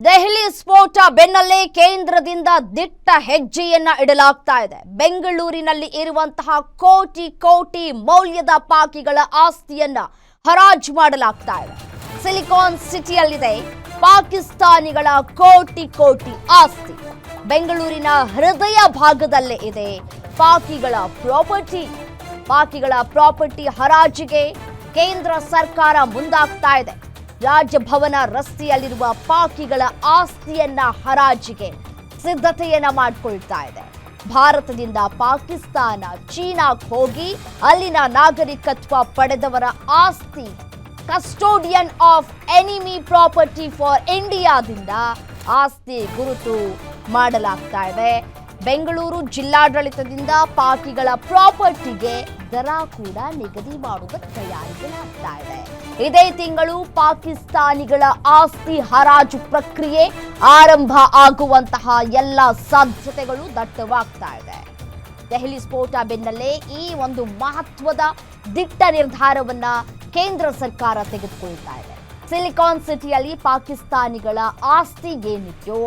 ದೆಹಲಿ ಸ್ಫೋಟ ಬೆನ್ನಲ್ಲೇ ಕೇಂದ್ರದಿಂದ ದಿಟ್ಟ ಹೆಜ್ಜೆಯನ್ನ ಇಡಲಾಗ್ತಾ ಇದೆ. ಬೆಂಗಳೂರಿನಲ್ಲಿ ಇರುವಂತಹ ಕೋಟಿ ಕೋಟಿ ಮೌಲ್ಯದ ಪಾಕಿಗಳ ಆಸ್ತಿಯನ್ನ ಹರಾಜು ಮಾಡಲಾಗ್ತಾ ಇದೆ. ಸಿಲಿಕಾನ್ ಸಿಟಿಯಲ್ಲಿದೆ ಪಾಕಿಸ್ತಾನಿಗಳ ಕೋಟಿ ಕೋಟಿ ಆಸ್ತಿ. ಬೆಂಗಳೂರಿನ ಹೃದಯ ಭಾಗದಲ್ಲೇ ಇದೆ ಪಾಕಿಗಳ ಪ್ರಾಪರ್ಟಿ ಹರಾಜಿಗೆ ಕೇಂದ್ರ ಸರ್ಕಾರ ಮುಂದಾಗ್ತಾ ಇದೆ. ರಾಜಭವನ ರಸ್ತೆಯಲ್ಲಿರುವ ಪಾಕಿಗಳ ಆಸ್ತಿಯನ್ನ ಹರಾಜಿಗೆ ಸಿದ್ಧತೆಯನ್ನ ಮಾಡಿಕೊಳ್ತಾ ಇದೆ. ಭಾರತದಿಂದ ಪಾಕಿಸ್ತಾನ, ಚೀನಾಕ್ಕೆ ಹೋಗಿ ಅಲ್ಲಿನ ನಾಗರಿಕತ್ವ ಪಡೆದವರ ಆಸ್ತಿ custodian of enemy property for ಇಂಡಿಯಾದಿಂದ ಆಸ್ತಿ ಗುರುತು ಮಾಡಲಾಗ್ತಾ ಇದೆ. ಬೆಂಗಳೂರು ಜಿಲ್ಲಾಡಳಿತದಿಂದ ಪಾಕಿಗಳ ಪ್ರಾಪರ್ಟಿಗೆ ದರ ಕೂಡ ನಿಗದಿ ಮಾಡುವುದಕ್ಕೆ ತಯಾರಿಸಲಾಗ್ತಾ ಇದೆ. ಇದೇ ತಿಂಗಳು ಪಾಕಿಸ್ತಾನಿಗಳ ಆಸ್ತಿ ಹರಾಜು ಪ್ರಕ್ರಿಯೆ ಆರಂಭ ಆಗುವಂತಹ ಎಲ್ಲ ಸಾಧ್ಯತೆಗಳು ದಟ್ಟವಾಗ್ತಾ ಇದೆ. ದೆಹಲಿ ಸ್ಫೋಟ ಬೆನ್ನಲ್ಲೇ ಈ ಒಂದು ಮಹತ್ವದ ದಿಟ್ಟ ನಿರ್ಧಾರವನ್ನ ಕೇಂದ್ರ ಸರ್ಕಾರ ತೆಗೆದುಕೊಳ್ತಾ ಇದೆ. ಸಿಲಿಕಾನ್ ಸಿಟಿಯಲ್ಲಿ ಪಾಕಿಸ್ತಾನಿಗಳ ಆಸ್ತಿ ಏನಿದೆಯೋ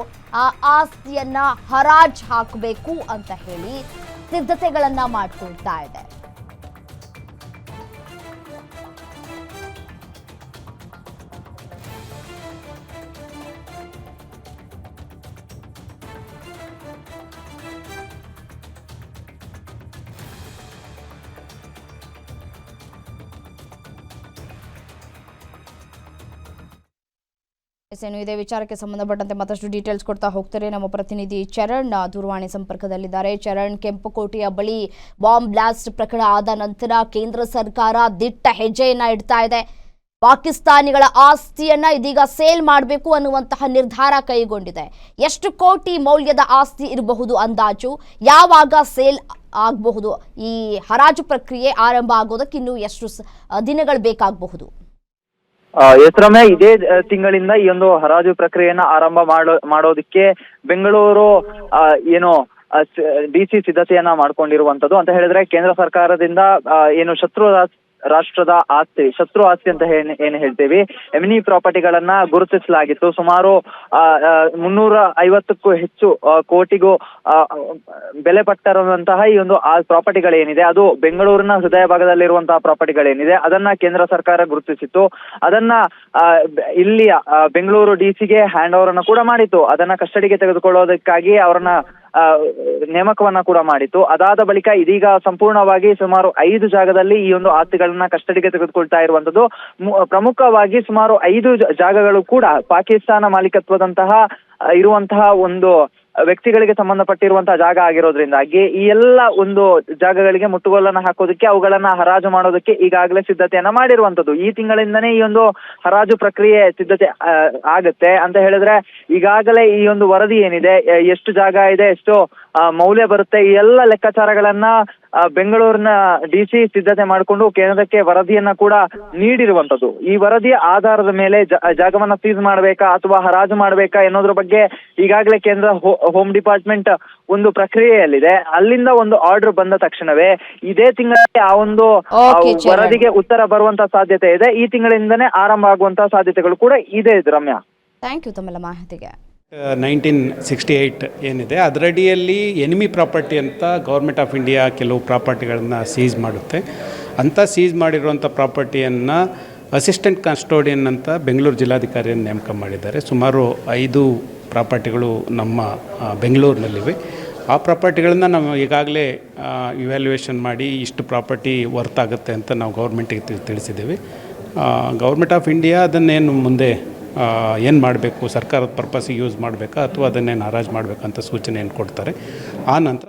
ಆ ಆಸ್ತಿಯನ್ನ ಹರಾಜು ಹಾಕಬೇಕು ಅಂತ ಹೇಳಿ ಸಿದ್ಧತೆಗಳನ್ನ ಮಾಡ್ಕೊಳ್ತಾ ಇದೆ. ಇದೇ ವಿಚಾರಕ್ಕೆ ಸಂಬಂಧಪಟ್ಟಂತೆ ಮತ್ತಷ್ಟು ಡೀಟೇಲ್ಸ್ ಕೊಡ್ತಾ ಹೋಗ್ತಾರೆ ನಮ್ಮ ಪ್ರತಿನಿಧಿ ಚರಣ್ ದೂರವಾಣಿ ಸಂಪರ್ಕದಲ್ಲಿದ್ದಾರೆ. ಚರಣ್, ಕೆಂಪುಕೋಟೆಯ ಬಳಿ ಬಾಂಬ್ ಬ್ಲಾಸ್ಟ್ ಪ್ರಕರಣ ಆದ ನಂತರ ಕೇಂದ್ರ ಸರ್ಕಾರ ದಿಟ್ಟ ಹೆಜ್ಜೆಯನ್ನ ಇಡ್ತಾ ಇದೆ. ಪಾಕಿಸ್ತಾನಿಗಳ ಆಸ್ತಿಯನ್ನ ಇದೀಗ ಸೇಲ್ ಮಾಡಬೇಕು ಅನ್ನುವಂತಹ ನಿರ್ಧಾರ ಕೈಗೊಂಡಿದೆ. ಎಷ್ಟು ಕೋಟಿ ಮೌಲ್ಯದ ಆಸ್ತಿ ಇರಬಹುದು ಅಂದಾಜು? ಯಾವಾಗ ಸೇಲ್ ಆಗಬಹುದು? ಈ ಹರಾಜು ಪ್ರಕ್ರಿಯೆ ಆರಂಭ ಆಗೋದಕ್ಕೆ ಇನ್ನು ಎಷ್ಟು ದಿನಗಳು ಬೇಕಾಗಬಹುದು? ರಮ್ಯ, ಇದೇ ತಿಂಗಳಿಂದ ಈ ಒಂದು ಹರಾಜು ಪ್ರಕ್ರಿಯೆಯನ್ನ ಆರಂಭ ಮಾಡೋದಕ್ಕೆ ಬೆಂಗಳೂರು ಡಿಸಿ ಸಿದ್ಧತೆಯನ್ನ ಮಾಡ್ಕೊಂಡಿರುವಂತದ್ದು. ಅಂತ ಹೇಳಿದ್ರೆ ಕೇಂದ್ರ ಸರ್ಕಾರದಿಂದ ಏನು ಶತ್ರು ಆಸ್ತಿ ಅಂತ ಏನು ಹೇಳ್ತೀವಿ, ಎಮಿನಿ ಪ್ರಾಪರ್ಟಿಗಳನ್ನ ಗುರುತಿಸಲಾಗಿತ್ತು. ಸುಮಾರು 350ಕ್ಕೂ ಹೆಚ್ಚು ಕೋಟಿಗೂ ಬೆಲೆ ಪಟ್ಟಿರುವಂತಹ ಈ ಒಂದು ಪ್ರಾಪರ್ಟಿಗಳೇನಿದೆ, ಅದು ಬೆಂಗಳೂರಿನ ಹೃದಯ ಭಾಗದಲ್ಲಿರುವಂತಹ ಪ್ರಾಪರ್ಟಿಗಳೇನಿದೆ, ಅದನ್ನ ಕೇಂದ್ರ ಸರ್ಕಾರ ಗುರುತಿಸಿತ್ತು. ಅದನ್ನ ಇಲ್ಲಿಯ ಬೆಂಗಳೂರು ಡಿಸಿಗೆ ಹ್ಯಾಂಡ್ ಓವರ್ ಅನ್ನ ಕೂಡ ಮಾಡಿತ್ತು. ಅದನ್ನ ಕಸ್ಟಡಿಗೆ ತೆಗೆದುಕೊಳ್ಳೋದಕ್ಕಾಗಿ ಅವರನ್ನ ನೇಮಕವನ್ನ ಕೂಡ ಮಾಡಿತ್ತು. ಅದಾದ ಬಳಿಕ ಇದೀಗ ಸಂಪೂರ್ಣವಾಗಿ ಸುಮಾರು 5 ಜಾಗದಲ್ಲಿ ಈ ಒಂದು ಆಸ್ತಿಗಳನ್ನ ಕಸ್ಟಡಿಗೆ ತೆಗೆದುಕೊಳ್ತಾ ಇರುವಂತದ್ದು. ಪ್ರಮುಖವಾಗಿ ಸುಮಾರು 5 ಜಾಗಗಳು ಕೂಡ ಪಾಕಿಸ್ತಾನ ಮಾಲೀಕತ್ವದಂತಹ ಇರುವಂತಹ ಒಂದು ವ್ಯಕ್ತಿಗಳಿಗೆ ಸಂಬಂಧಪಟ್ಟಿರುವಂತಹ ಜಾಗ ಆಗಿರೋದ್ರಿಂದಾಗಿ ಈ ಎಲ್ಲ ಒಂದು ಜಾಗಗಳಿಗೆ ಮುಟ್ಟುಗೋಲನ್ನ ಹಾಕೋದಕ್ಕೆ, ಅವುಗಳನ್ನ ಹರಾಜು ಮಾಡೋದಕ್ಕೆ ಈಗಾಗಲೇ ಸಿದ್ಧತೆಯನ್ನ ಮಾಡಿರುವಂತದ್ದು. ಈ ತಿಂಗಳಿಂದನೇ ಈ ಒಂದು ಹರಾಜು ಪ್ರಕ್ರಿಯೆ ಸಿದ್ಧತೆ ಆಗುತ್ತೆ. ಅಂತ ಹೇಳಿದ್ರೆ ಈಗಾಗಲೇ ಈ ಒಂದು ವರದಿ ಏನಿದೆ, ಎಷ್ಟು ಜಾಗ ಇದೆ, ಎಷ್ಟು ಮೌಲ್ಯ ಬರುತ್ತೆ, ಈ ಎಲ್ಲ ಲೆಕ್ಕಾಚಾರಗಳನ್ನ ಬೆಂಗಳೂರಿನ ಡಿಸಿ ಸಿದ್ಧತೆ ಮಾಡಿಕೊಂಡು ಕೇಂದ್ರಕ್ಕೆ ವರದಿಯನ್ನ ಕೂಡ ನೀಡಿರುವಂತದ್ದು. ಈ ವರದಿಯ ಆಧಾರದ ಮೇಲೆ ಜಾಗವನ್ನ ಸೀಸ್ ಮಾಡಬೇಕಾ ಅಥವಾ ಹರಾಜು ಮಾಡಬೇಕಾ ಎನ್ನೋದ್ರ ಬಗ್ಗೆ ಈಗಾಗಲೇ ಕೇಂದ್ರ ಹೋಮ್ ಡಿಪಾರ್ಟ್ಮೆಂಟ್ ಒಂದು ಪ್ರಕ್ರಿಯೆಯಲ್ಲಿದೆ. ಅಲ್ಲಿಂದ ಒಂದು ಆರ್ಡರ್ ಬಂದ ತಕ್ಷಣವೇ ಇದೇ ತಿಂಗಳಲ್ಲಿ ಆ ಒಂದು ವರದಿಗೆ ಉತ್ತರ ಬರುವಂತಹ ಸಾಧ್ಯತೆ ಇದೆ. ಈ ತಿಂಗಳಿಂದನೇ ಆರಂಭ ಆಗುವಂತಹ ಸಾಧ್ಯತೆಗಳು ಕೂಡ ಇದೆ. ರಮ್ಯಾ, ಥ್ಯಾಂಕ್ ಯು ತಮ್ಮೆಲ್ಲ ಮಾಹಿತಿಗೆ. 1968 ಏನಿದೆ ಅದರಡಿಯಲ್ಲಿ ಎನಿಮಿ ಪ್ರಾಪರ್ಟಿ ಅಂತ ಗೌರ್ಮೆಂಟ್ ಆಫ್ ಇಂಡಿಯಾ ಕೆಲವು ಪ್ರಾಪರ್ಟಿಗಳನ್ನು ಸೀಸ್ ಮಾಡುತ್ತೆ. ಅಂಥ ಸೀಸ್ ಮಾಡಿರುವಂಥ ಪ್ರಾಪರ್ಟಿಯನ್ನು ಅಸಿಸ್ಟೆಂಟ್ ಕಸ್ಟೋಡಿಯನ್ ಅಂತ ಬೆಂಗಳೂರು ಜಿಲ್ಲಾಧಿಕಾರಿಯನ್ನು ನೇಮಕ ಮಾಡಿದ್ದಾರೆ. ಸುಮಾರು 5 ಪ್ರಾಪರ್ಟಿಗಳು ನಮ್ಮ ಬೆಂಗಳೂರಿನಲ್ಲಿವೆ. ಆ ಪ್ರಾಪರ್ಟಿಗಳನ್ನು ನಾವು ಈಗಾಗಲೇ ಇವ್ಯಾಲ್ಯೂಯೇಷನ್ ಮಾಡಿ ಇಷ್ಟು ಪ್ರಾಪರ್ಟಿ ವರ್ತ್ ಆಗುತ್ತೆ ಅಂತ ನಾವು ಗೌರ್ಮೆಂಟಿಗೆ ತಿಳಿಸಿದ್ದೀವಿ. ಗೌರ್ಮೆಂಟ್ ಆಫ್ ಇಂಡಿಯಾ ಅದನ್ನೇನು ಮುಂದೆ ಏನು ಮಾಡಬೇಕು, ಸರ್ಕಾರದ ಪರ್ಪಸ್ಸಿಗೆ ಯೂಸ್ ಮಾಡಬೇಕಾ ಅಥವಾ ಅದನ್ನೇನು ಹರಾಜು ಮಾಡಬೇಕಂತ ಸೂಚನೆಯನ್ನು ಕೊಡ್ತಾರೆ. ಆ ನಂತರ